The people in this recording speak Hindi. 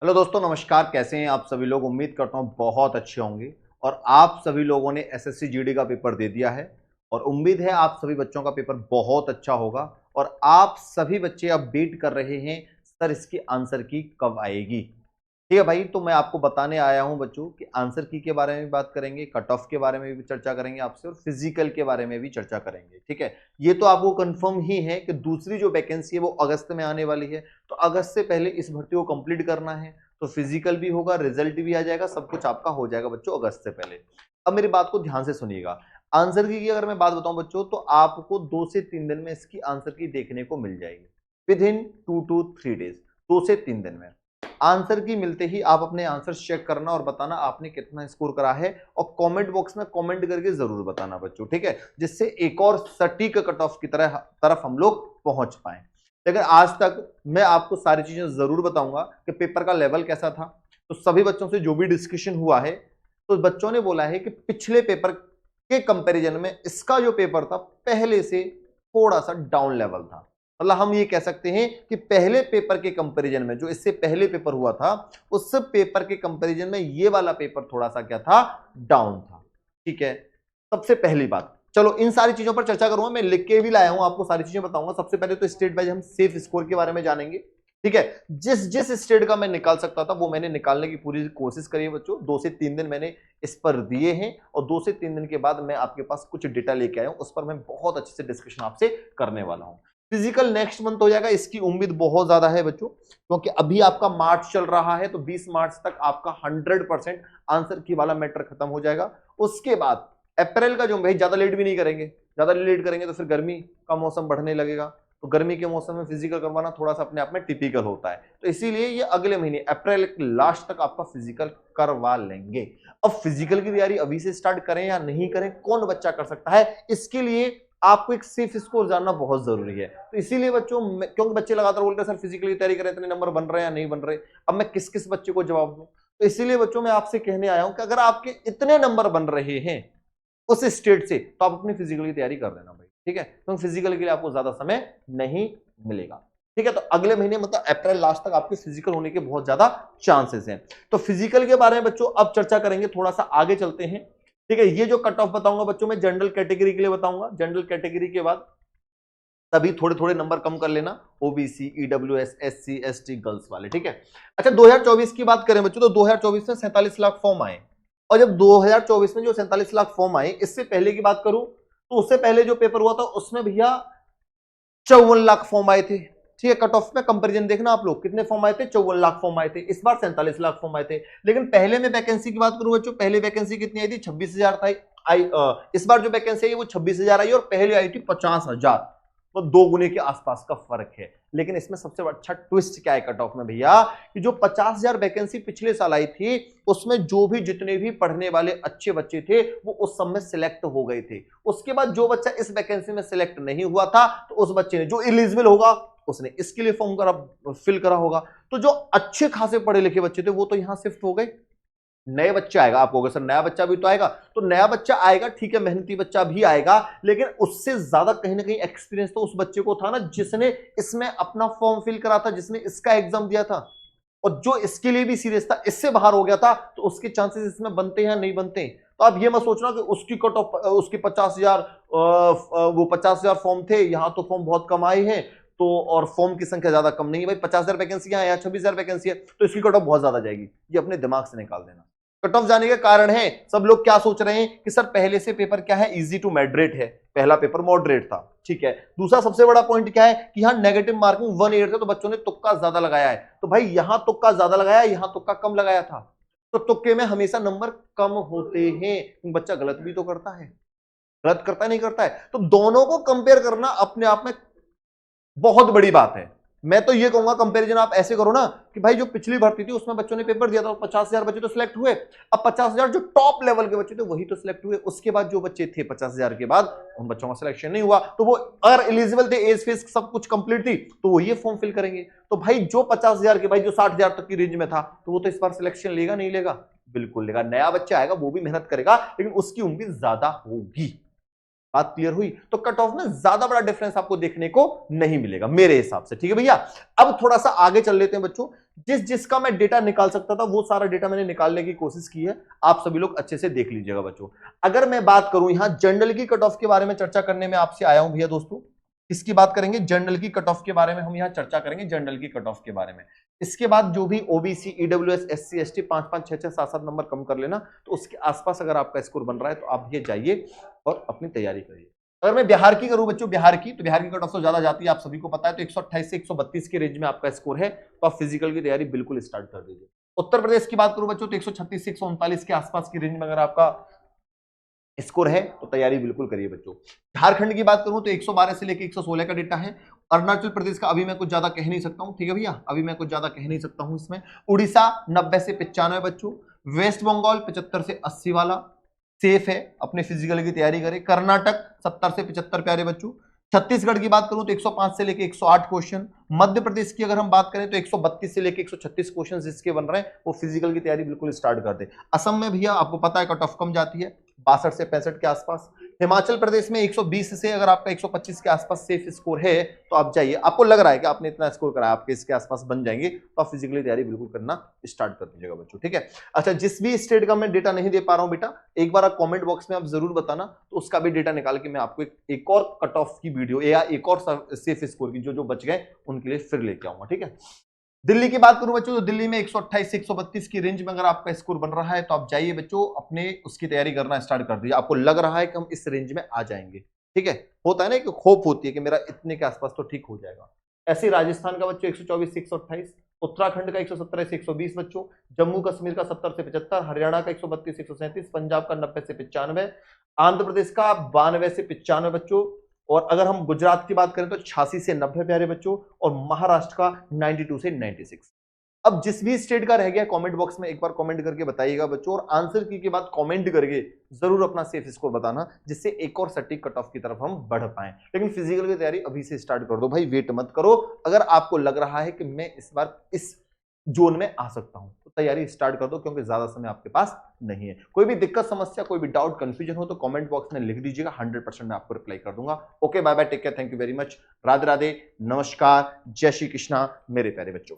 हेलो दोस्तों, नमस्कार। कैसे हैं आप सभी लोग? उम्मीद करता हूं बहुत अच्छे होंगे। और आप सभी लोगों ने एसएससी जीडी का पेपर दे दिया है और उम्मीद है आप सभी बच्चों का पेपर बहुत अच्छा होगा। और आप सभी बच्चे अब वेट कर रहे हैं सर इसकी आंसर की कब आएगी। ठीक है भाई, तो मैं आपको बताने आया हूं बच्चों कि आंसर की के बारे में भी बात करेंगे, कट ऑफ के बारे में भी चर्चा करेंगे आपसे और फिजिकल के बारे में भी चर्चा करेंगे। ठीक है, ये तो आपको कंफर्म ही है कि दूसरी जो वैकेंसी है वो अगस्त में आने वाली है। तो अगस्त से पहले इस भर्ती को कंप्लीट करना है, तो फिजिकल भी होगा, रिजल्ट भी आ जाएगा, सब कुछ आपका हो जाएगा बच्चों अगस्त से पहले। अब मेरी बात को ध्यान से सुनिएगा। आंसर की अगर मैं बात बताऊं बच्चों, तो आपको 2 से 3 दिन में इसकी आंसर की देखने को मिल जाएगी। विद इन 2 to 3 डेज, 2 से 3 दिन में आंसर की मिलते ही आप अपने आंसर चेक करना और बताना आपने कितना स्कोर करा है, और कमेंट बॉक्स में कमेंट करके जरूर बताना बच्चों। ठीक है, जिससे एक और सटीक कट ऑफ की तरफ हम लोग पहुंच पाए। लेकिन आज तक मैं आपको सारी चीजें जरूर बताऊंगा कि पेपर का लेवल कैसा था। तो सभी बच्चों से जो भी डिस्कशन हुआ है, तो बच्चों ने बोला है कि पिछले पेपर के कंपैरिजन में इसका जो पेपर था पहले से थोड़ा सा डाउन लेवल था। मतलब हम ये कह सकते हैं कि पहले पेपर के कंपैरिजन में, जो इससे पहले पेपर हुआ था, उस पेपर के कंपैरिजन में ये वाला पेपर थोड़ा सा क्या था, डाउन था। ठीक है, सबसे पहली बात, चलो इन सारी चीजों पर चर्चा करूंगा, मैं लिख के भी लाया हूं, आपको सारी चीजें बताऊंगा। सबसे पहले तो स्टेट वाइज हम सेफ स्कोर के बारे में जानेंगे। ठीक है, जिस जिस स्टेट का मैं निकाल सकता था वो मैंने निकालने की पूरी कोशिश करी है बच्चों। 2 से 3 दिन मैंने इस पर दिए हैं और 2 से 3 दिन के बाद मैं आपके पास कुछ डेटा लेके आया हूं, उस पर मैं बहुत अच्छे से डिस्कशन आपसे करने वाला हूं। फिजिकल नेक्स्ट मंथ हो जाएगा, इसकी उम्मीद बहुत ज्यादा है बच्चों, क्योंकि अभी आपका मार्च चल रहा है, तो 20 मार्च तक आपका 100% आंसर की वाला मैटर खत्म हो जाएगा। उसके बाद अप्रैल का जो भाई, ज्यादा लेट भी नहीं करेंगे, ज्यादा लेट करेंगे तो फिर गर्मी का मौसम बढ़ने लगेगा, तो गर्मी के मौसम में फिजिकल करवाना थोड़ा सा अपने आप में टिपिकल होता है। तो इसीलिए ये अगले महीने अप्रैल के लास्ट तक आपका फिजिकल करवा लेंगे। अब फिजिकल की तैयारी अभी से स्टार्ट करें या नहीं करें, कौन बच्चा कर सकता है, इसके लिए आपको एक सेफ स्कोर जानना बहुत जरूरी है। तो इसीलिए बच्चों, क्योंकि बच्चे लगातार बोलते हैं सर फिजिकल की तैयारी करें, इतने नंबर बन रहे हैं या नहीं बन रहे, अब मैं किस किस बच्चे को जवाब दूं। तो इसीलिए बच्चों मैं आपसे कहने आया हूं कि अगर आपके इतने नंबर बन रहे हैं उस स्टेट से, तो आप अपनी फिजिकल की तैयारी कर देना भाई। ठीक है, क्योंकि फिजिकल के लिए आपको ज्यादा समय नहीं मिलेगा। ठीक है, तो अगले महीने मतलब अप्रैल लास्ट तक आपके फिजिकल होने के बहुत ज्यादा चांसेस हैं। तो फिजिकल के बारे में बच्चों अब चर्चा करेंगे, थोड़ा सा आगे चलते हैं। ठीक है, ये जो कट ऑफ बताऊंगा बच्चों मैं जनरल कैटेगरी के लिए बताऊंगा। जनरल कैटेगरी के बाद तभी थोड़े थोड़े नंबर कम कर लेना, OBC, EWS, SC, ST, girls वाले। ठीक है, अच्छा 2024 की बात करें बच्चों, तो 2024 में 47 लाख फॉर्म आए। और जब 2024 में जो 47 लाख फॉर्म आए, इससे पहले की बात करूं तो उससे पहले जो पेपर हुआ था उसमें भैया 54 लाख फॉर्म आए थे। ठीक है, कट ऑफ में कंपैरिजन देखना आप लोग, कितने फॉर्म आए थे, 54 लाख फॉर्म आए थे। इस बार 47 लाख फॉर्म आए थे। लेकिन पहले में वैकेंसी की बात करूं बच्चों, पहले वैकेंसी कितनी आई थी, 26,000 था। इस बार जो वैकेंसी आई वो 26,000 आई और पहले आई थी 50,000। तो 2 गुने के आसपास का फर्क है। लेकिन इसमें सबसे अच्छा ट्विस्ट क्या है कट ऑफ में भैया, कि जो 50,000 वैकेंसी पिछले साल आई थी, उसमें जो भी जितने भी पढ़ने वाले अच्छे बच्चे थे वो उस सब में सिलेक्ट हो गए थे। उसके बाद जो बच्चा इस वैकेंसी में सिलेक्ट नहीं हुआ था, तो उस बच्चे ने, जो एलिजिबल होगा, उसने इसके लिए फॉर्म करा, फिल करा होगा। तो जो अच्छे खासे पढ़े लिखे बच्चे थे वो तो यहां शिफ्ट हो गए। नए बच्चे आएगा, आप कहोगे सर नया बच्चा भी तो आएगा, तो नया बच्चा आएगा, ठीक है, मेहनती बच्चा भी आएगा, लेकिन उससे ज्यादा कहीं ना कहीं एक्सपीरियंस तो उस बच्चे को था ना, जिसने इसमें अपना फॉर्म फिल करा था, जिसने इसका एग्जाम दिया था, और जो इसके लिए भी सीरियस था, इससे बाहर हो गया था, तो उसके चांसेस इसमें बनते हैं या नहीं बनते। तो आप ये मत सोचना कि उसकी कट ऑफ, उसकी 50,000, वो 50,000 फॉर्म थे, यहां तो फॉर्म बहुत कम आए हैं, तो और फॉर्म की संख्या ज्यादा कम नहीं है भाई, 50,000 वैकेंसियां हैं या 26,000 वैकेंसी है, तो इसकी कट ऑफ बहुत ज्यादा जाएगी। ये अपने दिमाग से निकाल देना। कट ऑफ जाने के कारण है, सब लोग क्या सोच रहे हैं कि सर पहले से पेपर क्या है, इजी टू मॉडरेट है, पहला पेपर मॉडरेट था। ठीक है, दूसरा सबसे बड़ा पॉइंट क्या है कि यहां नेगेटिव मार्किंग 1/8 है, तो बच्चों ने तुक्का ज्यादा लगाया है। तो भाई यहां तुक्का ज्यादा लगाया, यहां तुक्का कम लगाया था, तो तुक्के में हमेशा नंबर कम होते हैं। बच्चा गलत भी तो करता है, गलत करता नहीं करता है, तो दोनों को कंपेयर करना अपने आप में बहुत बड़ी बात है। मैं तो ये कहूंगा कंपैरिजन आप ऐसे करो ना कि भाई जो पिछली भर्ती थी उसमें बच्चों ने पेपर दिया था, 50,000 बच्चे तो सिलेक्ट हुए। अब 50,000 जो टॉप लेवल के बच्चे थे वही तो सिलेक्ट हुए, उसके बाद जो बच्चे थे 50,000 के बाद उन बच्चों का सिलेक्शन नहीं हुआ, तो वो अगर एलिजिबल थे, एज फीस सब कुछ कंप्लीट थी, तो वो ये फॉर्म फिल करेंगे। तो भाई जो 50,000 के, भाई जो 60,000 तक की रेंज में था, तो वो तो इस बार सिलेक्शन लेगा नहीं लेगा, बिल्कुल लेगा। नया बच्चा आएगा वो भी मेहनत करेगा, लेकिन उसकी उम्मीद ज्यादा होगी। बात क्लियर हुई? तो कट ऑफ में ज्यादा बड़ा डिफरेंस आपको देखने को नहीं मिलेगा मेरे हिसाब से, ठीक है भैया। अब थोड़ा सा आगे चल लेते हैं बच्चों। जिसका मैं डेटा निकाल सकता था वो सारा डेटा मैंने निकालने की कोशिश की है, आप सभी लोग अच्छे से देख लीजिएगा बच्चों। अगर मैं बात करूं यहां जनरल की कट ऑफ के बारे में चर्चा करने में आपसे आया हूं भैया दोस्तों, किसकी बात करेंगे? जनरल की कट ऑफ के बारे में हम यहां चर्चा करेंगे, जनरल की कट ऑफ के बारे में। इसके बाद जो भी OBC, EWS, SC, ST 5-5, 6-6, 7-7 number कम कर लेना, तो उसके आसपास अगर आपका स्कोर बन रहा है तो आप ये जाइए और अपनी तैयारी करिए। अगर मैं बिहार की करूं बच्चों, बिहार की, तो बिहार की कट ऑफ तो ज्यादा जाती है, आप सभी को पता है। तो 128 से 132 के रेंज में आपका स्कोर है, तो आप फिजिकल की तैयारी बिल्कुल स्टार्ट कर दीजिए। उत्तर प्रदेश की बात करूं बच्चों, तो 136 से 139 के आसपास की रेंज में अगर आपका स्कोर है तो तैयारी बिल्कुल करिए बच्चों। झारखंड की बात करूं तो 112 से लेकर 116 का डेटा है। अरुणाचल प्रदेश का अभी मैं कुछ ज्यादा कह नहीं सकता हूं, ठीक है भैया, अभी मैं कुछ ज्यादा कह नहीं सकता हूं इसमें। उड़ीसा 90 से 95 बच्चों। वेस्ट बंगाल 75 से 80 वाला सेफ है, अपने फिजिकल की तैयारी करें। कर्नाटक 70 से 75 प्यारे बच्चों। छत्तीसगढ़ की बात करूं तो 105 से लेकर 108 क्वेश्चन। मध्य प्रदेश की अगर हम बात करें तो 132 से लेकर 136 क्वेश्चन जिसके बन रहे हैं वो फिजिकल की तैयारी बिल्कुल स्टार्ट कर दे। असम में भैया आपको पता है कट ऑफ कम जाती है, 62 से 65 के आसपास। हिमाचल प्रदेश में 120 से अगर आपका 125 के आसपास सेफ स्कोर है तो आप जाइए। आपको लग रहा है कि आपने इतना स्कोर करा, आपके इसके आसपास बन जाएंगे, तो आप फिजिकली तैयारी बिल्कुल करना स्टार्ट कर दीजिएगा बच्चों, ठीक है। अच्छा, जिस भी स्टेट का मैं डेटा नहीं दे पा रहा हूं बेटा, एक बार आप कमेंट बॉक्स में आप जरूर बताना, तो उसका भी डेटा निकाल के मैं आपको एक और कट ऑफ की वीडियो या एक और सेफ स्कोर की जो बच गए उनके लिए फिर लेके आऊंगा, ठीक है। दिल्ली की बात करूं बच्चों तो दिल्ली में 128 से 132 की रेंज में अगर आपका स्कोर बन रहा है तो आप जाइए बच्चों, अपने उसकी तैयारी करना स्टार्ट कर दीजिए। आपको लग रहा है कि हम इस रेंज में आ जाएंगे, ठीक है। होता है ना कि होप होती है कि मेरा इतने के आसपास तो ठीक हो जाएगा। ऐसे राजस्थान का बच्चों 124 से 128, उत्तराखंड का 117 से 120 बच्चों, जम्मू कश्मीर का 70 से 75, हरियाणा का 132 से 137, पंजाब का 90 से 95, आंध्र प्रदेश का 92 से 95 बच्चों, और अगर हम गुजरात की बात करें तो 86 से 90 प्यारे बच्चों, और महाराष्ट्र का 92 से 96। अब जिस भी स्टेट का रह गया कमेंट बॉक्स में एक बार कमेंट करके बताइएगा बच्चों, और आंसर की के बाद कमेंट करके जरूर अपना सेफ स्कोर बताना, जिससे एक और सटीक कट ऑफ की तरफ हम बढ़ पाए। लेकिन फिजिकल की तैयारी अभी से स्टार्ट कर दो भाई, वेट मत करो। अगर आपको लग रहा है कि मैं इस बार इस जोन में आ सकता हूं तो तैयारी स्टार्ट कर दो, क्योंकि ज्यादा समय आपके पास नहीं है। कोई भी दिक्कत, समस्या, कोई भी डाउट, कंफ्यूजन हो तो कमेंट बॉक्स में लिख दीजिएगा, 100% मैं आपको रिप्लाई कर दूंगा। Okay, bye bye, take care, thank you very much, Radhe Radhe, नमस्कार, जय श्री कृष्णा मेरे प्यारे बच्चों।